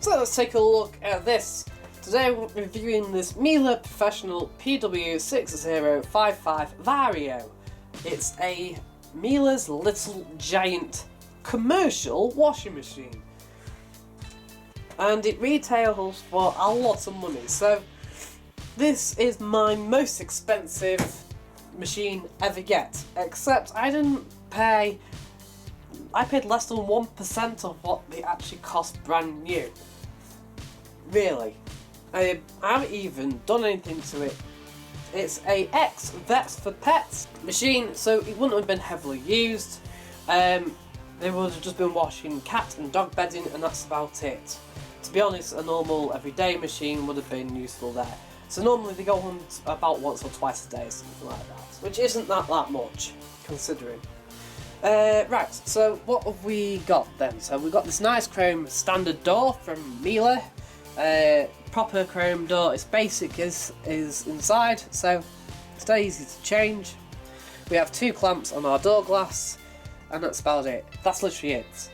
So let's take a look at this. Today we're reviewing this Miele Professional PW6055 Vario. It's a Miele's Little Giant commercial washing machine. And it retails for a lot of money. So this is my most expensive machine ever yet. Except I paid less than 1% of what they actually cost brand new. Really. I haven't even done anything to it. It's a ex-Vets for Pets machine, so it wouldn't have been heavily used. They would have just been washing cat and dog bedding, and that's about it. To be honest, a normal everyday machine would have been useful there. So normally they go on about once or twice a day, or something like that, which isn't that much, considering. Right, so what have we got then? So we've got this nice chrome standard door from Miele. Proper chrome door. It's basic is inside, so it's dead easy to change. We have 2 clamps on our door glass, and that's about it. That's literally it.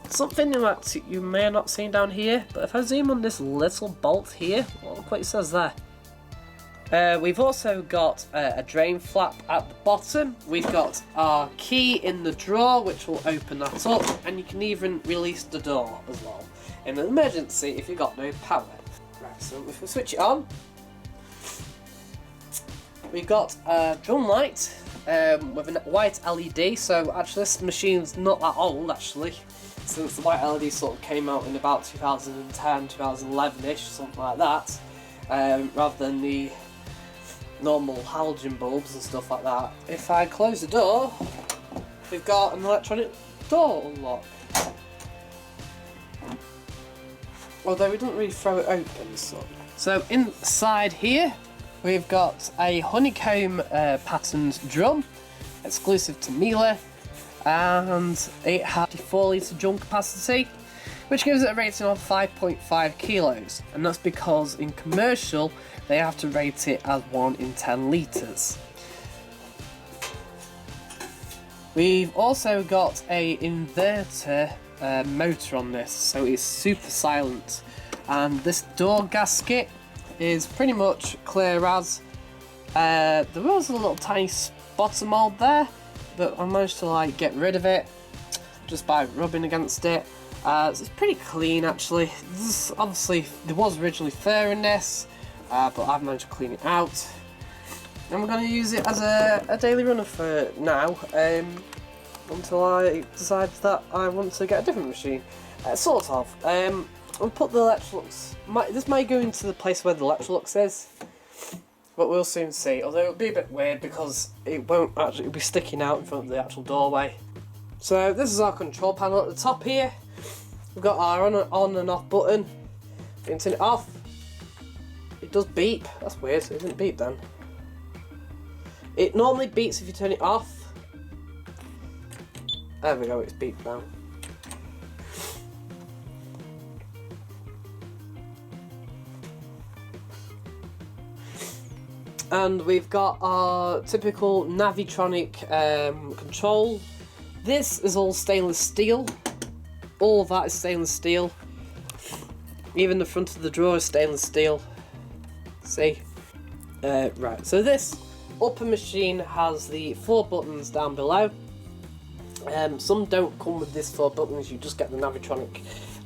Something that you may have not seen down here, but if I zoom on this little bolt here, look what it says there. We've also got a drain flap at the bottom. We've got our key in the drawer, which will open that up, and you can even release the door as well in an emergency if you've got no power. Right, so if we switch it on, we've got a drum light with a white LED. So actually this machine's not that old actually, since the white LED sort of came out in about 2010, 2011ish, something like that, rather than the normal halogen bulbs and stuff like that. If I close the door, we've got an electronic door unlock. Although we don't really throw it open, so inside here we've got a honeycomb patterned drum, exclusive to Miele, and it has a 4 litre drum capacity, which gives it a rating of 5.5 kilos, and that's because in commercial they have to rate it as 1 in 10 litres. We've also got a inverter motor on this, so it's super silent, and this door gasket is pretty much clear as. There was a little tiny spot of mould there, but I managed to get rid of it just by rubbing against it. So it's pretty clean actually. Obviously there was originally fur in this, but I've managed to clean it out, and we're going to use it as a daily runner for now, until I decide that I want to get a different machine. Sort of. We'll put the Electrolux. This may go into the place where the Electrolux is, but we'll soon see. Although it'll be a bit weird because it won't actually be sticking out in front of the actual doorway. So this is our control panel at the top here. We've got our on and off button. You can turn it off. It does beep. That's weird. It didn't beep then. It normally beeps if you turn it off. There we go, it's beeped now. And we've got our typical Navitronic control. This is all stainless steel. All of that is stainless steel. Even the front of the drawer is stainless steel. See? Right, so this upper machine has the 4 buttons down below. Some don't come with this 4 buttons, you just get the Navitronic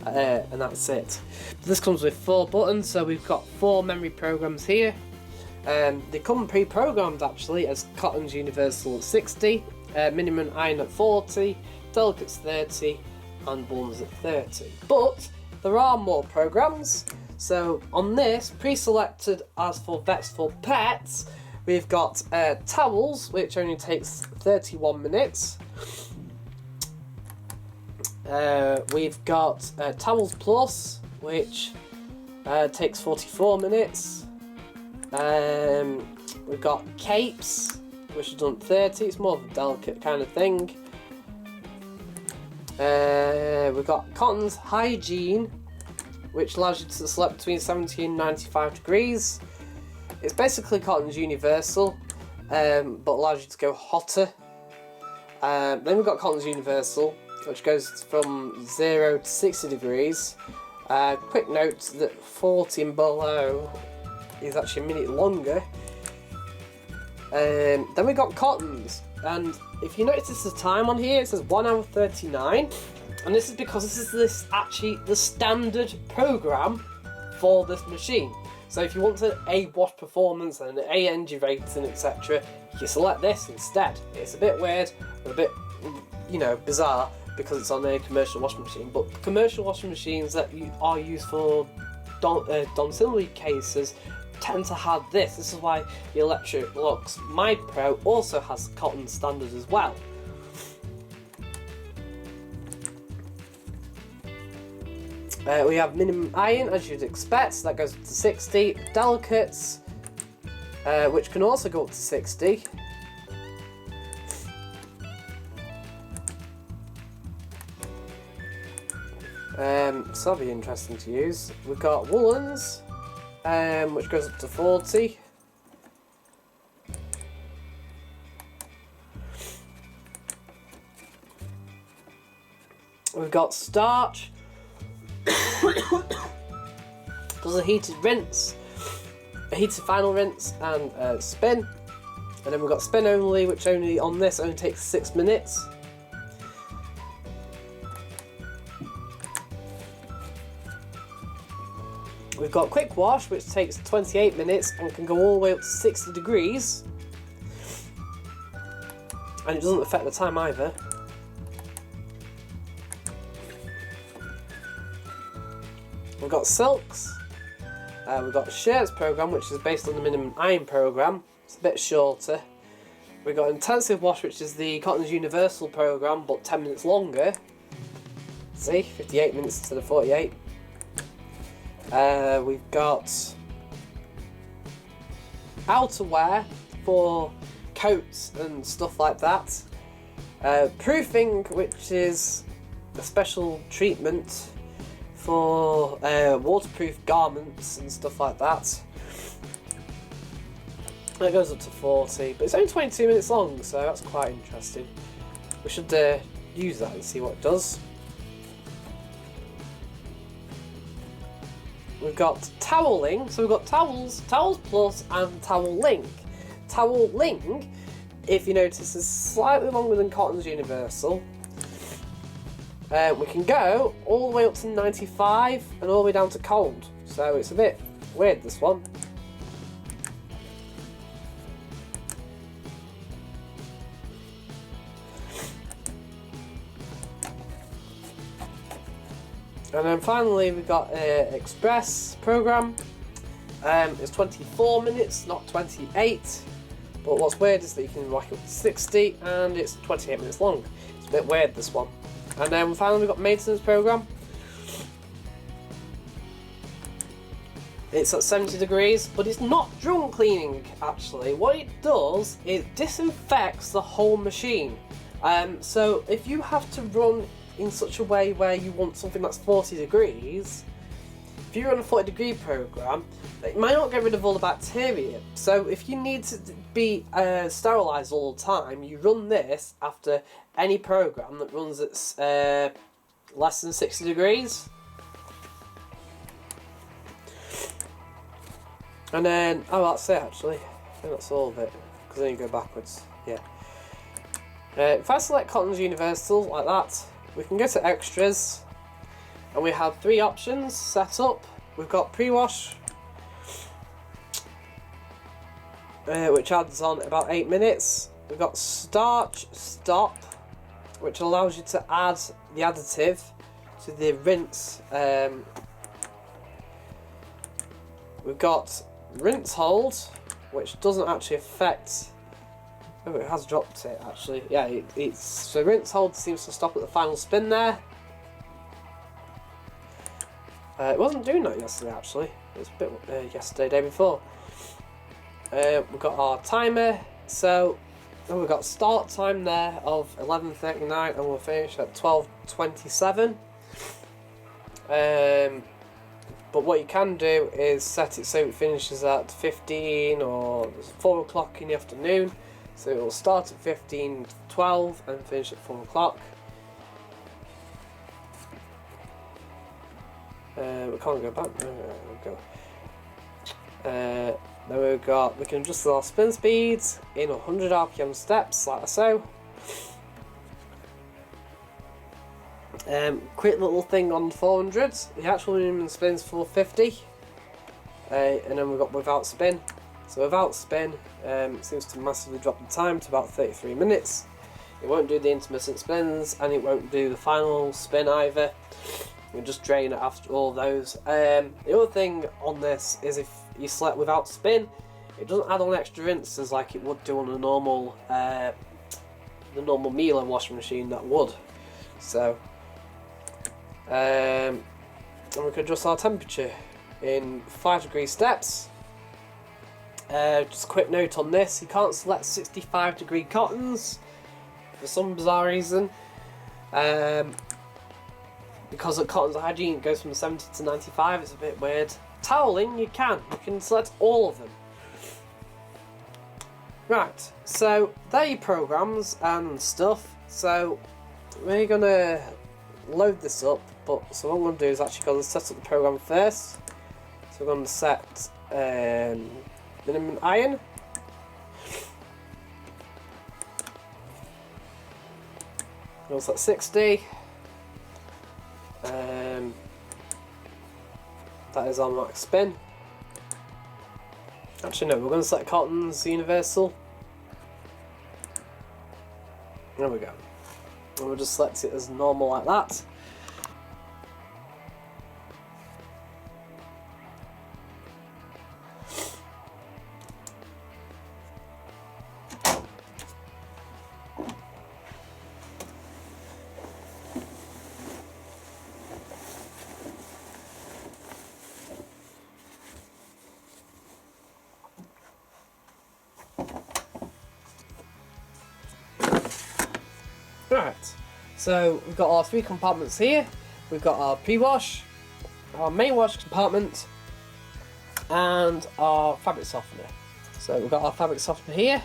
and that's it. This comes with 4 buttons, so we've got 4 memory programs here. They come pre-programmed actually as Cotton's Universal at 60, Minimum Iron at 40, Delicate's 30 and Bull's at 30. But there are more programs, so on this, pre-selected as for Vets for Pets, we've got Towels, which only takes 31 minutes. We've got Towels Plus, which takes 44 minutes. We've got Capes, which is done 30. It's more of a delicate kind of thing. We've got Cotton's Hygiene, which allows you to select between 70 and 95 degrees. It's basically Cotton's Universal, but allows you to go hotter. Then we've got Cotton's Universal, which goes from 0 to 60 degrees. Quick note that 40 and below is actually a minute longer. Then we got cottons, and if you notice the time on here, it says 1 hour 39, and this is because this is actually the standard program for this machine. So if you want an A wash performance and an A energy rating, etc., you select this instead. It's a bit weird, a bit, bizarre because it's on a commercial washing machine. But commercial washing machines that are used for domiciliary cases tend to have this. This is why the Electrolux My Pro also has cotton standard as well. We have minimum iron, as you'd expect, that goes up to 60. Delicates, which can also go up to 60. So that'll be interesting to use. We've got woolens, which goes up to 40. We've got starch. Does a heated rinse, a heated final rinse, and spin. And then we've got spin only, which on this only takes 6 minutes. We've got quick wash, which takes 28 minutes and can go all the way up to 60 degrees. And it doesn't affect the time either. We've got silks. We've got the shirts program, which is based on the minimum iron program. It's a bit shorter. We've got intensive wash, which is the Cotton's Universal program, but 10 minutes longer. See, 58 minutes instead of 48. We've got outerwear for coats and stuff like that. Proofing, which is a special treatment for waterproof garments and stuff like that. That goes up to 40, but it's only 22 minutes long, so that's quite interesting. We should use that and see what it does. We've got toweling, so we've got towels plus and towel link. Towel link, if you notice, is slightly longer than Cotton's Universal. We can go all the way up to 95 and all the way down to cold, so it's a bit weird, this one. And then finally we've got Express program. It's 24 minutes, not 28. But what's weird is that you can whack it up to 60 and it's 28 minutes long. It's a bit weird, this one. And then finally we've got Maintenance program. It's at 70 degrees, but it's not drum cleaning actually. What it does is disinfects the whole machine. So if you have to run in such a way where you want something that's 40 degrees, if you run a 40 degree program, it might not get rid of all the bacteria. So if you need to be sterilised all the time, you run this after any program that runs at less than 60 degrees. And then, that's it actually. I think that's all of it, because then you go backwards. Yeah. If I select Cotton's Universal like that, we can go to extras, and we have 3 options set up. We've got pre-wash, which adds on about 8 minutes. We've got starch stop, which allows you to add the additive to the rinse. We've got rinse hold, which doesn't actually affect. Oh, it has dropped it actually. Yeah, it's so rinse hold seems to stop at the final spin there. It wasn't doing that yesterday actually. It was a bit yesterday, day before. We've got our timer. So we've got start time there of 11:39, and we'll finish at 12:27. But what you can do is set it so it finishes at 15 or 4 o'clock in the afternoon. So it will start at 15:12 and finish at 4 o'clock. We can't go back. We'll go. Then we can adjust our spin speeds in 100 RPM steps, like so. Quick little thing on 400s. The actual minimum spin's 450, and then we've got without spin. So without spin, it seems to massively drop the time to about 33 minutes. It won't do the intermittent spins, and it won't do the final spin either. You'll just drain it after all those. The other thing on this is if you select without spin, it doesn't add on extra rinses like it would do on a normal, the normal Miele washing machine that would. So, and we can adjust our temperature in 5-degree steps. Just a quick note on this: you can't select 65-degree cottons for some bizarre reason. Because the cotton's hygiene, it goes from 70 to 95, it's a bit weird. Toweling, you can select all of them. Right, so there are your programs and stuff. So we're gonna load this up, but so what I'm gonna do is actually go set up the program first. So we're gonna set minimum iron. We'll set 60. That is our max spin. Actually no, we're going to set cottons universal. There we go. And we'll just select it as normal like that. Right, so we've got our 3 compartments here. We've got our pre-wash, our main wash compartment, and our fabric softener. So we've got our fabric softener here,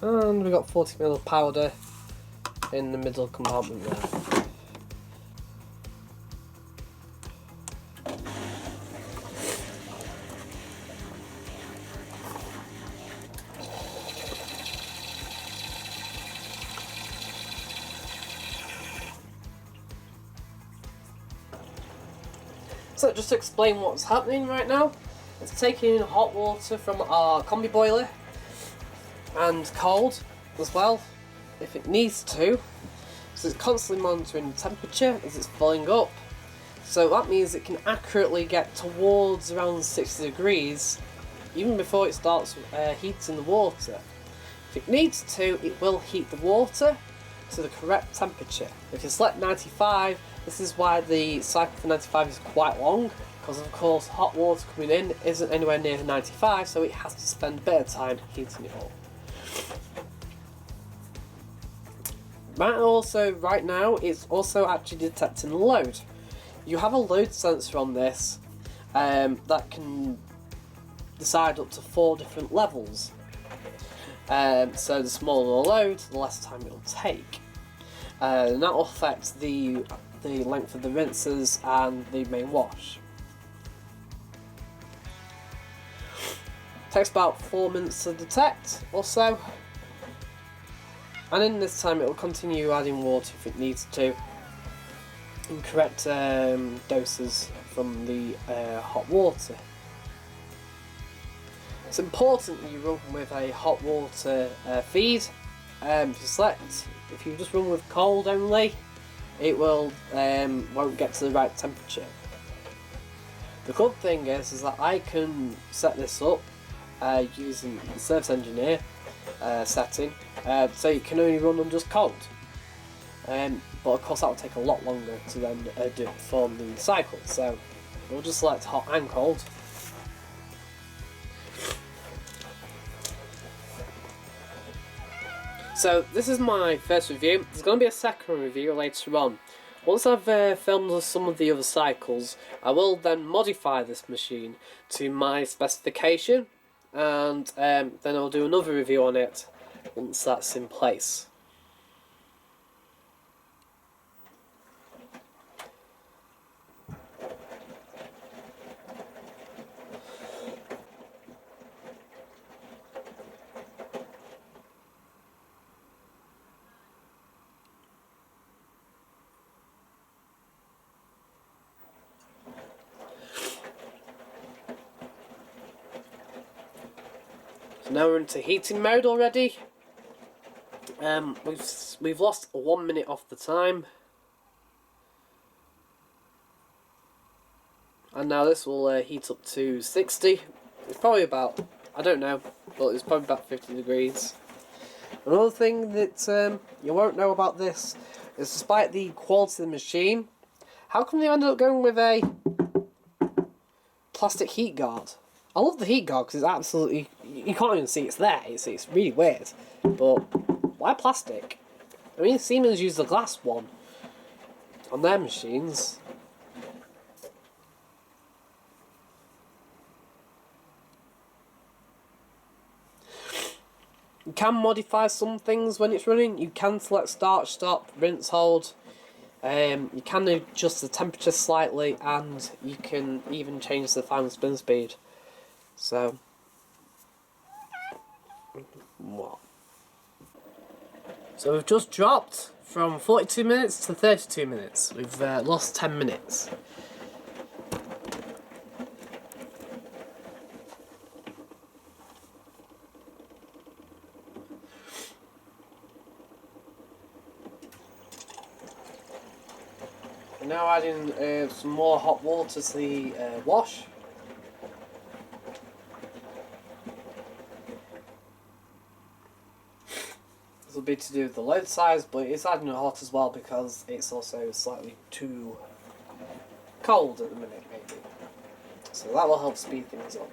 and we've got 40ml of powder in the middle compartment there. So just to explain what's happening right now, it's taking in hot water from our combi boiler and cold as well, if it needs to. So it's constantly monitoring the temperature as it's filling up. So that means it can accurately get towards around 60 degrees even before it starts heating the water. If it needs to, it will heat the water to the correct temperature. If you select 95, this is why the cycle for 95 is quite long, because of course hot water coming in isn't anywhere near 95, so it has to spend a bit of time heating it up. Right now, it's also actually detecting load. You have a load sensor on this that can decide up to 4 different levels. So the smaller the load, the less time it will take. And that will affect the length of the rinses and the main wash. Takes about 4 minutes to detect or so. And in this time it will continue adding water if it needs to, in correct doses from the hot water. It's important that you run with a hot water feed. If you just run with cold only, it won't get to the right temperature. The good thing is that I can set this up using the Service Engineer setting, so you can only run on just cold. But of course that will take a lot longer to then perform the cycle, so we'll just select hot and cold. So this is my first review. There's going to be a second review later on. Once I've filmed some of the other cycles, I will then modify this machine to my specification, and then I'll do another review on it once that's in place. So now we're into heating mode already. We've lost 1 minute off the time. And now this will heat up to 60. It's probably about, I don't know, but it's probably about 50 degrees. Another thing that you won't know about this is, despite the quality of the machine, how come they ended up going with a plastic heat guard? I love the heat guard because it's absolutely, you can't even see it's there. It's really weird. But why plastic? I mean, Siemens used the glass one on their machines. You can modify some things when it's running. You can select start, stop, rinse, hold. You can adjust the temperature slightly, and you can even change the final spin speed. So, what? So we've just dropped from 42 minutes to 32 minutes. We've lost 10 minutes. We're now adding some more hot water to the wash. This will be to do with the load size, but it's adding hot as well because it's also slightly too cold at the minute, maybe. So that will help speed things up.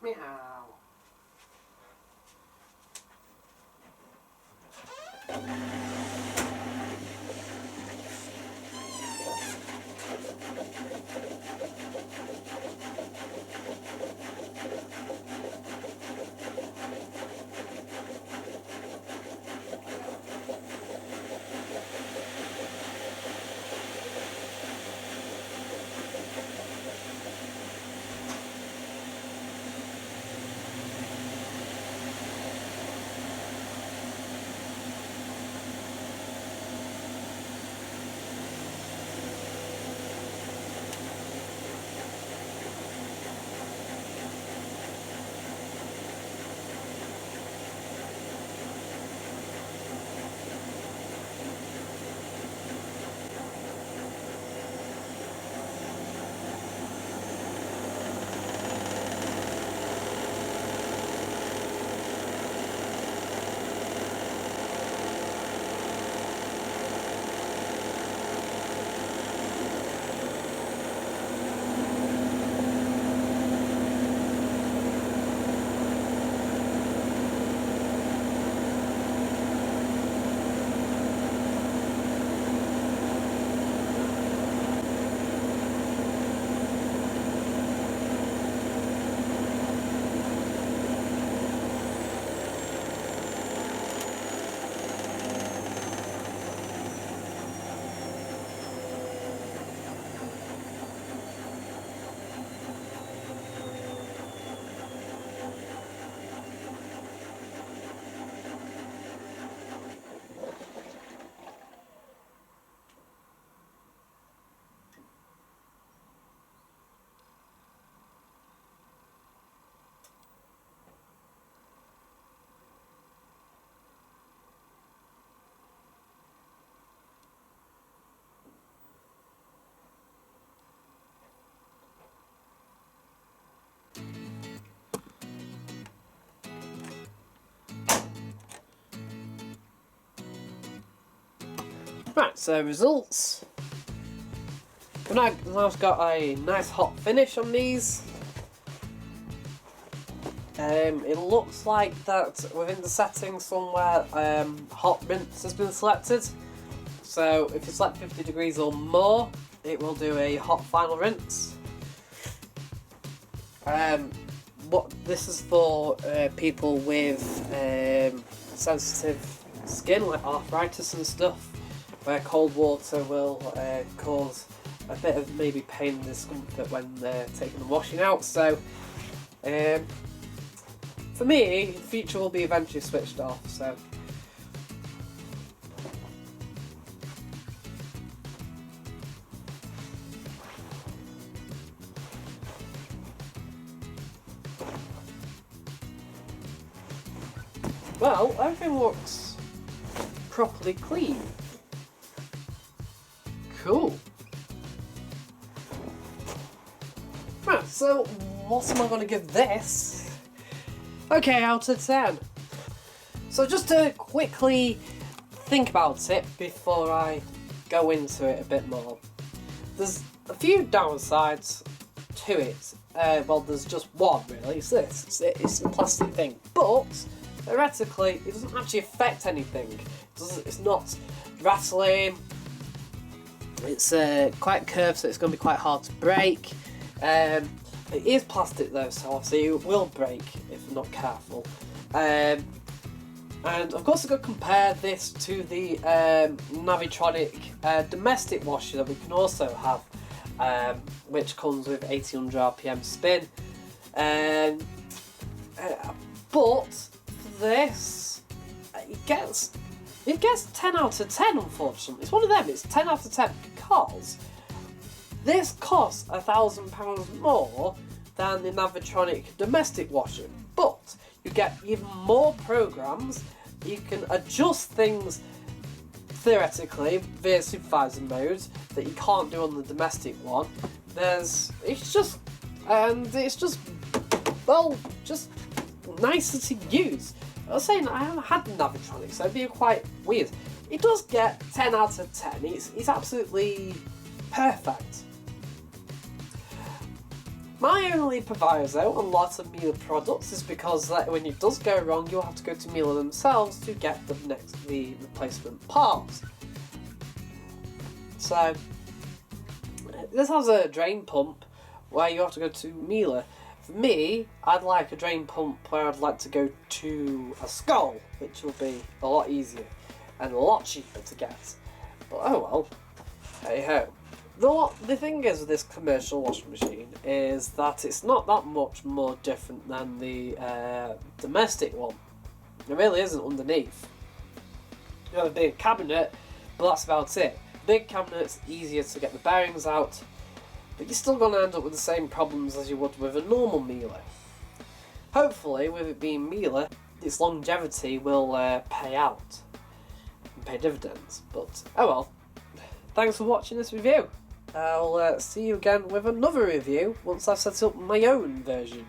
Meow. Right, so results. I've got a nice hot finish on these. It looks like that within the settings somewhere hot rinse has been selected. So if you select 50 degrees or more, it will do a hot final rinse. What this is for people with sensitive skin, like arthritis and stuff, where cold water will cause a bit of maybe pain and discomfort when they're taking the washing out. So for me, the feature will be eventually switched off. So well, everything looks properly clean. Cool. Right, so what am I going to give this? Okay, out of 10. So just to quickly think about it before I go into it a bit more. There's a few downsides to it. Well, there's just one really. It's this. It's a plastic thing, but theoretically, it doesn't actually affect anything. It's not rattling. It's quite curved, so it's going to be quite hard to break. It is plastic though, so obviously it will break if not careful. And of course, I've got to compare this to the Navitronic domestic washer that we can also have, which comes with 1800 RPM spin. But for this, it gets 10 out of 10, unfortunately. It's one of them, it's 10 out of 10 because this costs £1,000 more than the Navitronic domestic washer, but you get even more programs. You can adjust things theoretically via supervisor modes that you can't do on the domestic one. It's just nicer to use. I was saying I haven't had the Navitronic, so it'd be quite weird. It does get 10 out of 10. It's absolutely perfect. My only proviso on lots of Miele products is because when it does go wrong, you'll have to go to Miele themselves to get the replacement parts. So this has a drain pump where you have to go to Miele. For me, I'd like a drain pump where I'd like to go to a Skull, which will be a lot easier and a lot cheaper to get. But oh well, hey ho. The thing is with this commercial washing machine is that it's not that much more different than the domestic one. It really isn't underneath. You have a big cabinet, but that's about it. Big cabinet's easier to get the bearings out, but you're still going to end up with the same problems as you would with a normal Miele. Hopefully, with it being Miele, its longevity will pay out and pay dividends. But oh well. Thanks for watching this review. I'll see you again with another review once I've set up my own version.